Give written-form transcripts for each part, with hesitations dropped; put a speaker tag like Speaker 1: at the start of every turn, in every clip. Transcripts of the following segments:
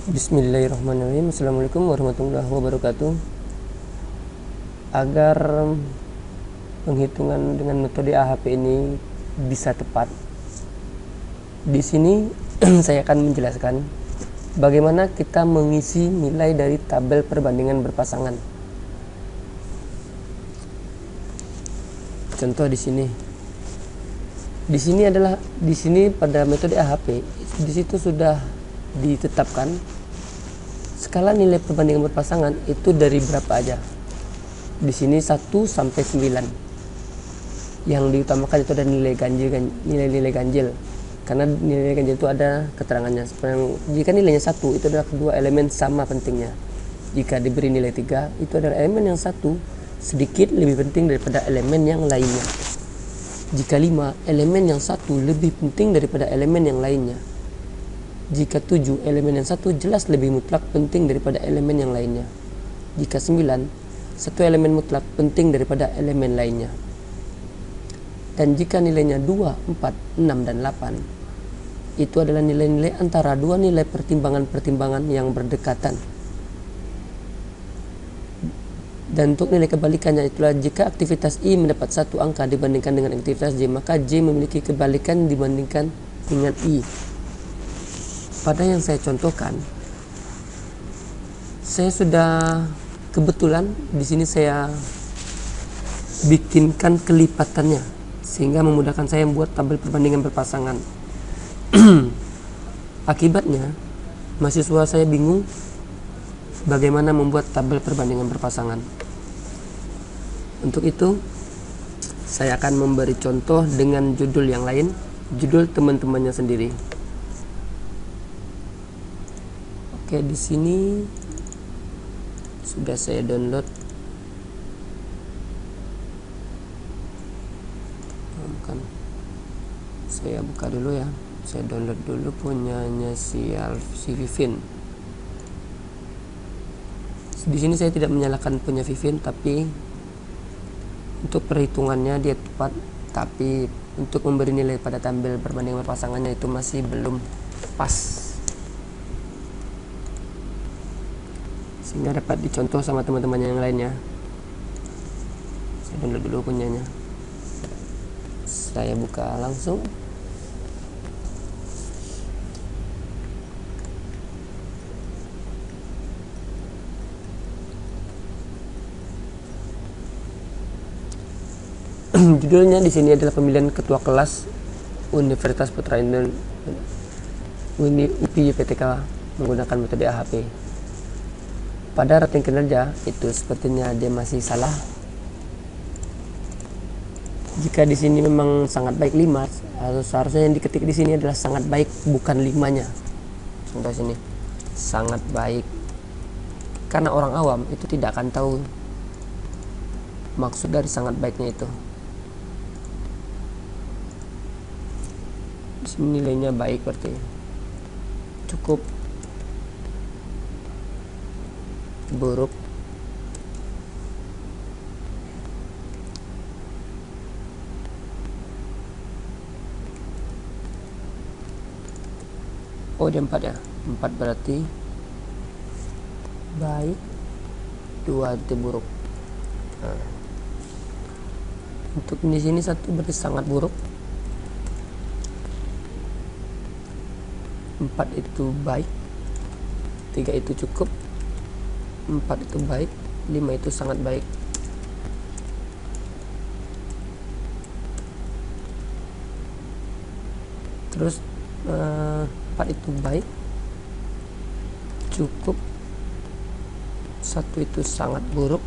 Speaker 1: Bismillahirrahmanirrahim. Assalamualaikum warahmatullahi wabarakatuh. Agar penghitungan dengan metode AHP ini bisa tepat, di sini saya akan menjelaskan bagaimana kita mengisi nilai dari tabel perbandingan berpasangan. Contoh di sini. Di sini pada metode AHP, di situ sudah ditetapkan skala nilai perbandingan berpasangan itu dari berapa aja. Di sini 1 sampai 9. Yang diutamakan itu ada nilai ganjil. Karena nilai ganjil itu ada keterangannya. Jika nilainya 1, itu adalah kedua elemen sama pentingnya. Jika diberi nilai 3, itu adalah elemen yang 1 sedikit lebih penting daripada elemen yang lainnya. Jika 5, elemen yang 1 lebih penting daripada elemen yang lainnya. Jika 7, elemen yang 1 jelas lebih mutlak penting daripada elemen yang lainnya. Jika 9, satu elemen mutlak penting daripada elemen lainnya. Dan jika nilainya 2, 4, 6, dan 8, itu adalah nilai-nilai antara dua nilai pertimbangan-pertimbangan yang berdekatan. Dan untuk nilai kebalikannya itulah jika aktivitas I mendapat satu angka dibandingkan dengan aktivitas J, maka J memiliki kebalikan dibandingkan dengan I. Pada yang saya contohkan, saya sudah kebetulan di sini saya bikinkan kelipatannya sehingga memudahkan saya membuat tabel perbandingan berpasangan. Akibatnya, mahasiswa saya bingung bagaimana membuat tabel perbandingan berpasangan. Untuk itu, saya akan memberi contoh dengan judul yang lain, judul teman-temannya sendiri. Oke, di sini sudah saya download. Saya buka dulu ya. Saya download dulu punyanya si Vivin. Di sini saya tidak menyalahkan punya Vivin, tapi untuk perhitungannya dia tepat, tapi untuk memberi nilai pada tabel perbandingan berpasangannya itu masih belum pas, sehingga dapat dicontoh sama teman-temannya yang lainnya. Saya download dulu punyanya. Saya buka langsung. Judulnya di sini adalah pemilihan ketua kelas Universitas Putra Indonesia UPI PTK menggunakan metode AHP. Pada rating kinerja itu sepertinya dia masih salah. Jika di sini memang sangat baik 5, seharusnya yang diketik di sini adalah sangat baik, bukan 5-nya. Contoh sini sangat baik, karena orang awam itu tidak akan tahu maksud dari sangat baiknya itu. Di sini nilainya baik, berarti cukup, buruk, oh dia 4 ya, 4 berarti baik, 2 itu buruk. Nah, untuk di sini 1 berarti sangat buruk, 4 itu baik, 3 itu cukup, 4 itu baik, 5 itu sangat baik. Terus 4 itu baik, cukup, 1 itu sangat buruk,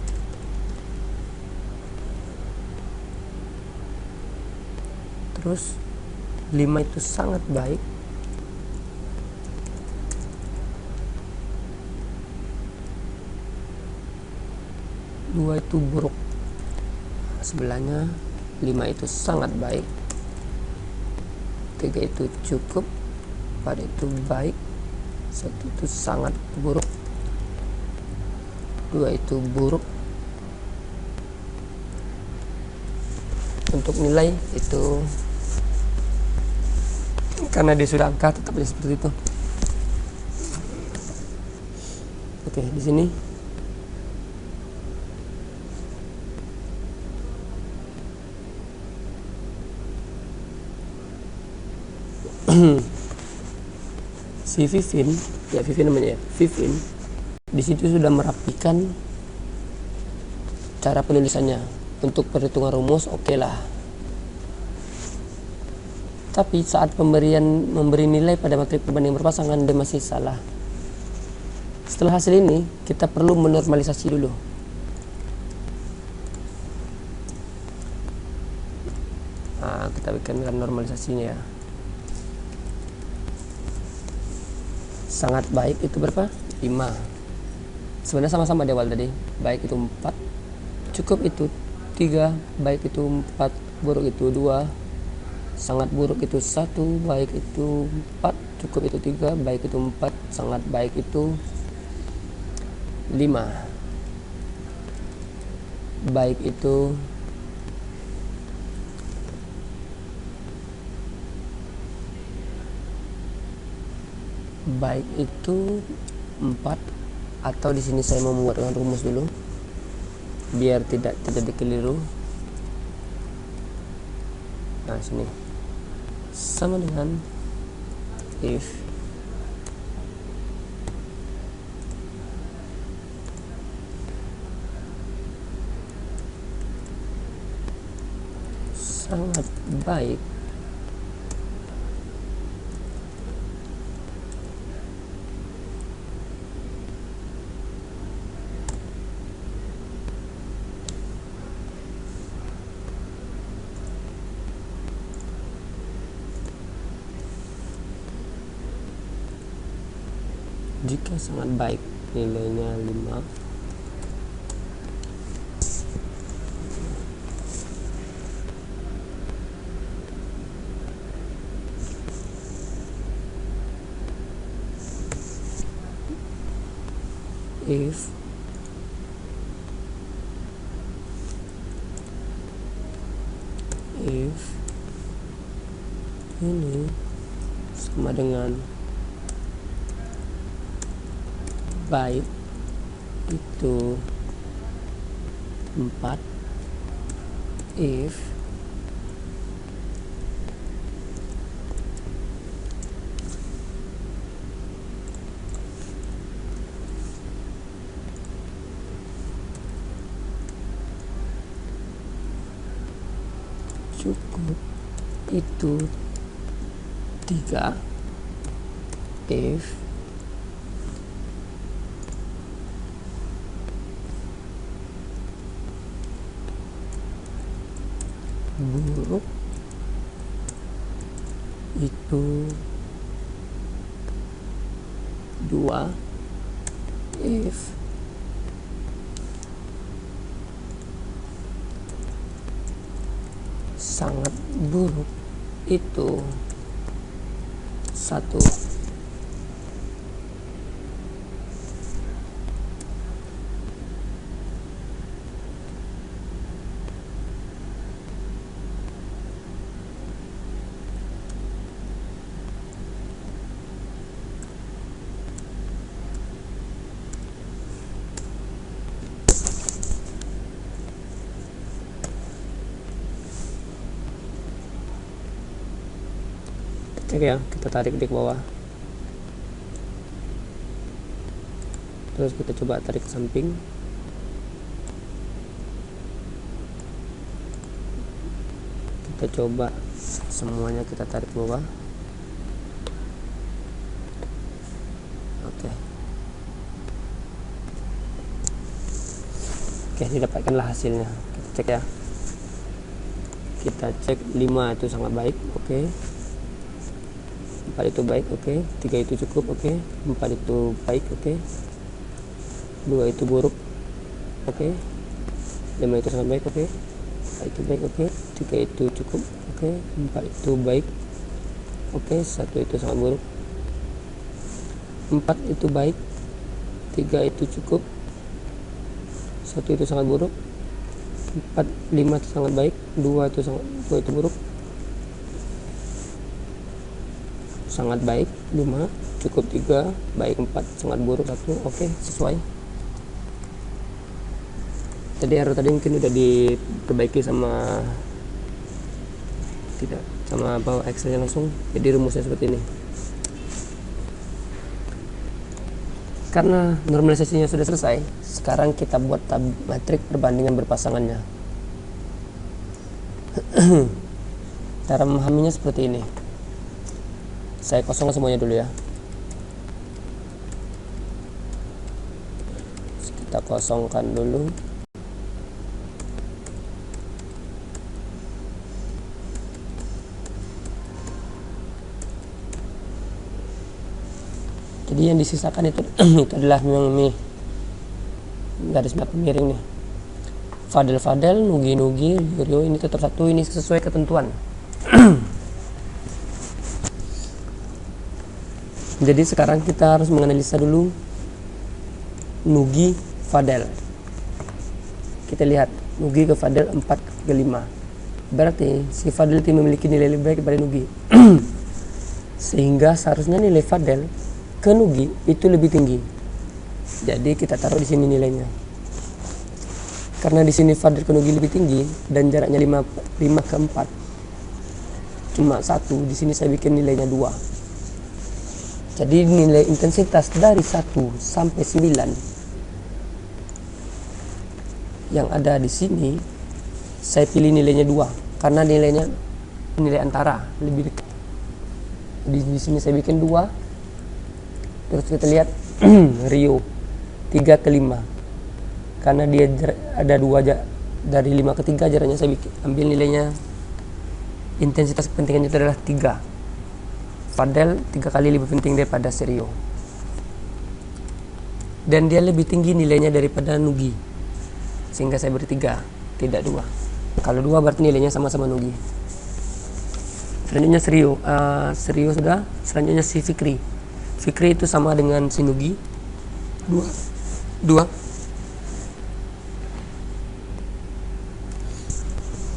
Speaker 1: terus 5 itu sangat baik, 2 itu buruk. Sebelahnya 5 itu sangat baik, 3 itu cukup, 4 itu baik, 1 itu sangat buruk, 2 itu buruk. Untuk nilai itu karena dia sudah angka tetap seperti itu. Oke, di sini si Vivin, ya Vivin namanya ya, Vivin di situ sudah merapikan cara penulisannya. Untuk perhitungan rumus oke lah. Tapi saat memberi nilai pada materi perbandingan berpasangan dia masih salah. Setelah hasil ini kita perlu menormalisasi dulu. Nah, kita bikinkan normalisasinya ya. Sangat baik itu berapa? 5. Sebenarnya sama-sama di awal tadi. Baik itu 4, cukup itu 3, baik itu 4, buruk itu 2, sangat buruk itu 1, baik itu 4, cukup itu 3, baik itu 4, sangat baik itu 5, baik itu 4, atau di sini saya mau membuatkan rumus dulu biar tidak terjadi keliru. Nah, sini sama dengan if sangat baik jika sangat baik nilainya 5, if ini sama dengan baik itu 4, if cukup itu 3, if buruk itu 2, if sangat buruk itu 1. Cek ya, kita tarik di bawah, terus kita coba tarik ke samping, kita coba semuanya kita tarik ke bawah. Oke, didapatkanlah hasilnya. Kita cek ya, kita cek 5 itu sangat baik, oke. 4 itu baik, oke. 3 itu cukup, oke. 4 itu baik, oke. 2 itu buruk, oke. 5 itu sangat baik, oke. 4 itu baik, oke. 3 itu cukup, oke. 4 itu baik, oke. 1 itu sangat buruk. 4 itu baik, 3 itu cukup, 1 itu sangat buruk. 5 itu sangat baik, 2 itu buruk, sangat baik 5, cukup 3, baik 4, sangat buruk 1. Oke, sesuai. Tadi error tadi mungkin udah diperbaiki sama tidak sama bawa Excel langsung. Jadi rumusnya seperti ini. Karena normalisasinya sudah selesai, sekarang kita buat matrik perbandingan berpasangannya. Cara memahaminya seperti ini. Saya kosongkan semuanya dulu ya. Kita kosongkan dulu. Jadi yang disisakan itu itu adalah memang garis miring nih. Fadel, Nugi, Rio ini tetap satu, ini sesuai ketentuan. Jadi sekarang kita harus menganalisa dulu Nugi, Fadel. Kita lihat Nugi ke Fadel 4 ke 5. Berarti si Fadel itu memiliki nilai lebih baik daripada Nugi. Sehingga seharusnya nilai Fadel ke Nugi itu lebih tinggi. Jadi kita taruh di sini nilainya. Karena di sini Fadel ke Nugi lebih tinggi dan jaraknya 5 ke 4. Cuma 1, di sini saya bikin nilainya 2. Jadi nilai intensitas dari 1 sampai 9 yang ada di sini saya pilih nilainya 2 karena nilainya nilai antara lebih dekat. Di sini saya bikin 2. Terus kita lihat Rio 3 ke 5 karena dia ada 2 dari 5 ke 3 jaraknya saya ambil nilainya intensitas kepentingannya itu adalah 3. Fadel 3 kali lebih penting daripada Rio dan dia lebih tinggi nilainya daripada Nugi sehingga saya beri 3, tidak 2. Kalau 2 berarti nilainya sama-sama Nugi. Selanjutnya Rio sudah. Selanjutnya si Fikri itu sama dengan si Nugi 2.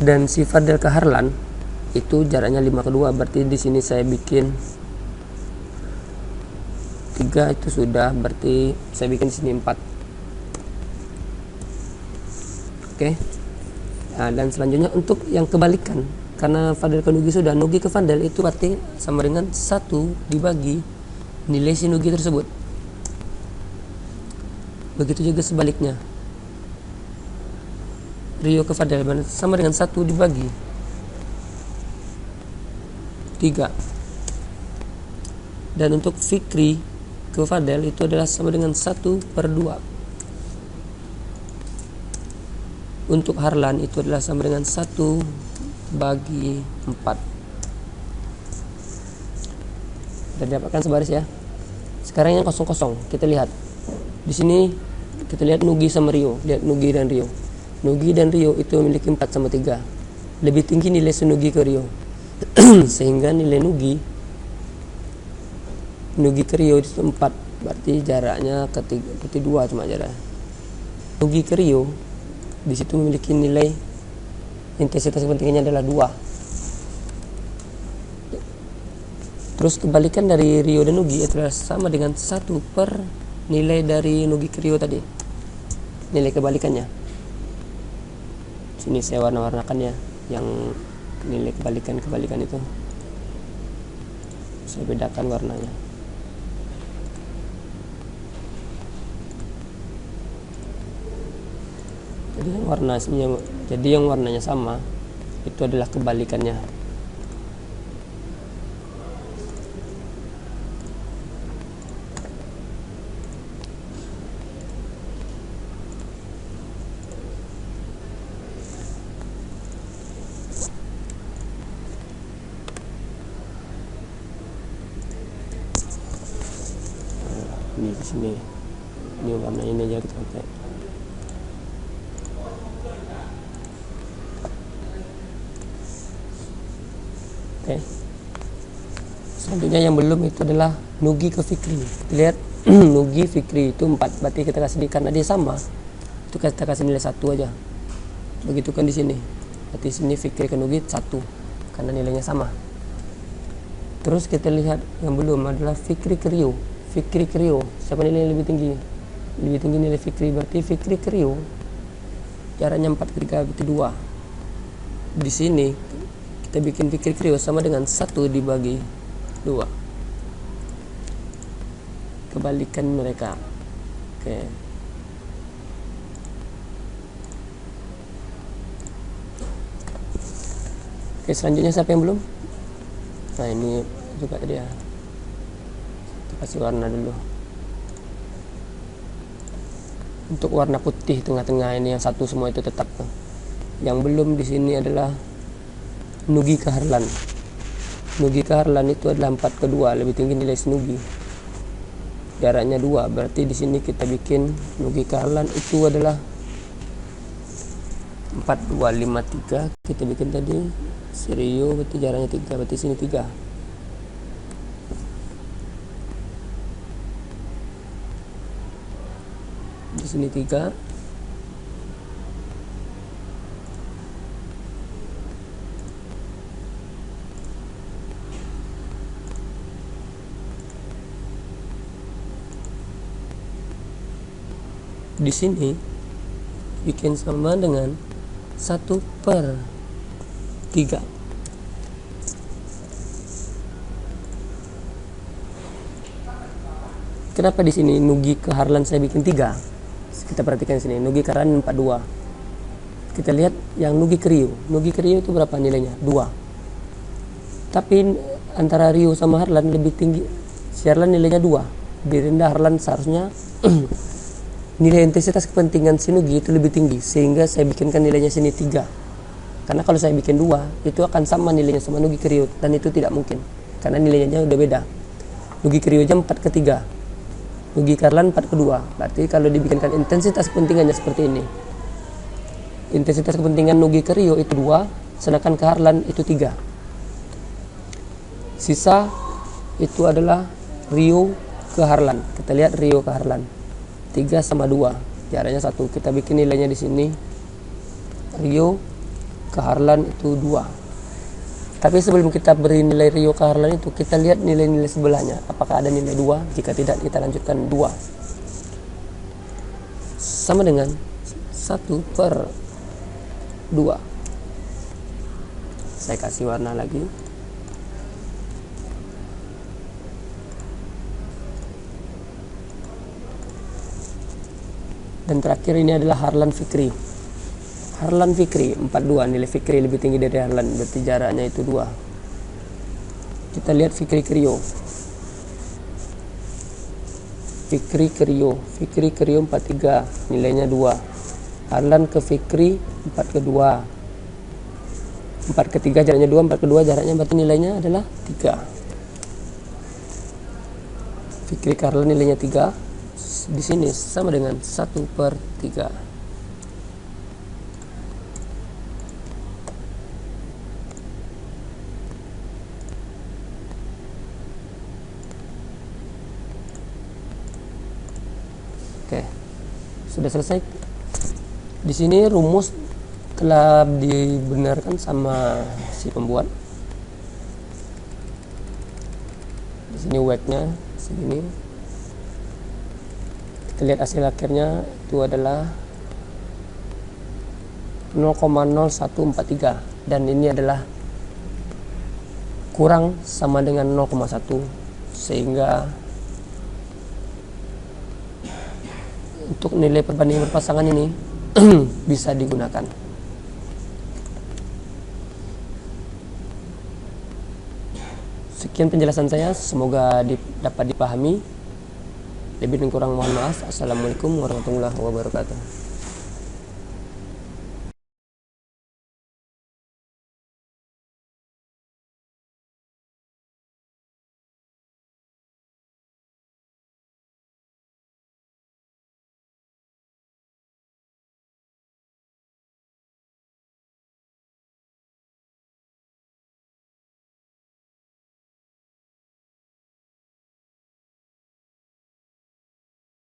Speaker 1: Dan si Fadel ke Harlan itu jaraknya 5 ke 2, berarti di sini saya bikin 3 itu sudah, berarti saya bikin di sini 4. Oke. Nah, dan selanjutnya untuk yang kebalikan, karena Fadel ke Nugi sudah, Nugi ke Fadel itu berarti sama dengan 1 dibagi nilai si Nugi tersebut. Begitu juga sebaliknya. Rio ke Fadel sama dengan 1 dibagi 3. Dan untuk Fikri ke Fadel itu adalah sama dengan 1/2. Untuk Harlan itu adalah sama dengan 1/4. Dan dapatkan sebaris ya. Sekarang yang kosong-kosong kita lihat. Di sini kita lihat Nugi sama Rio. Lihat Nugi dan Rio. Nugi dan Rio itu memiliki 4/3. Lebih tinggi nilai Nugi ke Rio. Sehingga nilai Nugi ke Rio itu 4. Berarti jaraknya berarti 2 cuma jaraknya. Nugi ke Rio di situ memiliki nilai intensitas kepentingannya adalah 2. Terus kebalikan dari Rio dan Nugi adalah sama dengan 1 per nilai dari Nugi ke Rio tadi. Nilai kebalikannya. Sini saya warna-warnakan ya, yang nilai kebalikan itu. Saya bedakan warnanya. Jadi yang warnanya sama itu adalah kebalikannya. Ini di sini, ini warna ini aja kita pakai. Oke. Selanjutnya yang belum itu adalah Nugi ke Fikri. Lihat Nugi Fikri itu 4, berarti kita kasih karena dia sama. Itu kita kasih nilai 1 aja. Begitu kan di sini. Berarti sini Fikri ke Nugi 1 karena nilainya sama. Terus kita lihat yang belum adalah Fikri Krio. Fikri Krio, siapa nilai yang lebih tinggi? Lebih tinggi nilai Fikri, berarti Fikri Krio jaraknya 4/3 berarti 2. Di sini kita bikin Fikri Krio sama dengan 1 dibagi 2. Kebalikan mereka. Oke. Oke, selanjutnya siapa yang belum? Nah, ini juga tadi ya. Kita kasih warna dulu. Untuk warna putih tengah-tengah ini yang satu semua itu tetap. Yang belum di sini adalah Nugi Kaharlan. Nugi Kaharlan itu adalah 4/2, lebih tinggi nilai Snugi. Jaraknya 2, berarti di sini kita bikin Nugi Kaharlan itu adalah 4253. Kita bikin tadi Serio berarti jaraknya 3, berarti sini 3. Di sini 3. Di sini bikin sama dengan 1/3. Kenapa di sini Nugi Kaharlan saya bikin 3? Kita perhatikan di sini Nugi Kaharlan 42. Kita lihat yang Nugi Krio. Nugi Krio itu berapa nilainya? 2. Tapi antara Rio sama Harlan lebih tinggi. Si Harlan nilainya 2. Lebih rendah Harlan, seharusnya nilai intensitas kepentingan si Nugi itu lebih tinggi, sehingga saya bikinkan nilainya sini 3. Karena kalau saya bikin 2 itu akan sama nilainya sama Nugi Krio, dan itu tidak mungkin karena nilainya udah beda. Nugi Krio jam 4/3, Nugi Kaharlan 4/2. Berarti kalau dibikinkan intensitas kepentingannya seperti ini, intensitas kepentingan Nugi Krio itu 2, sedangkan Kaharlan itu 3. Sisa itu adalah Rio ke Harlan. Kita lihat Rio ke Harlan 3 sama 2, jaraknya 1. Kita bikin nilainya di sini Rio ke Harlan itu 2. Tapi sebelum kita beri nilai Rio ke Harlan itu, kita lihat nilai-nilai sebelahnya. Apakah ada nilai 2? Jika tidak, kita lanjutkan 2. Sama dengan 1/2. Saya kasih warna lagi. Dan terakhir ini adalah Harlan Fikri. Harlan Fikri 42, nilai Fikri lebih tinggi dari Harlan, berarti jaraknya itu 2. Kita lihat Fikri Krio. Fikri Krio 43, nilainya 2. Harlan ke Fikri 4/2. 4/3 jaraknya 2, 4/2 jaraknya, berarti nilainya adalah 3. Fikri ke Harlan nilainya 3. Di sini sama dengan 1/3. Oke, sudah selesai. Di sini rumus telah dibenarkan sama si pembuat. Di sini weight-nya segini. Kita lihat hasil akhirnya itu adalah 0,0143, dan ini adalah kurang sama dengan 0,1, sehingga untuk nilai perbandingan berpasangan ini bisa digunakan. Sekian penjelasan saya, semoga dapat dipahami. Lebih dan kurang mohon maaf. Assalamualaikum warahmatullahi wabarakatuh.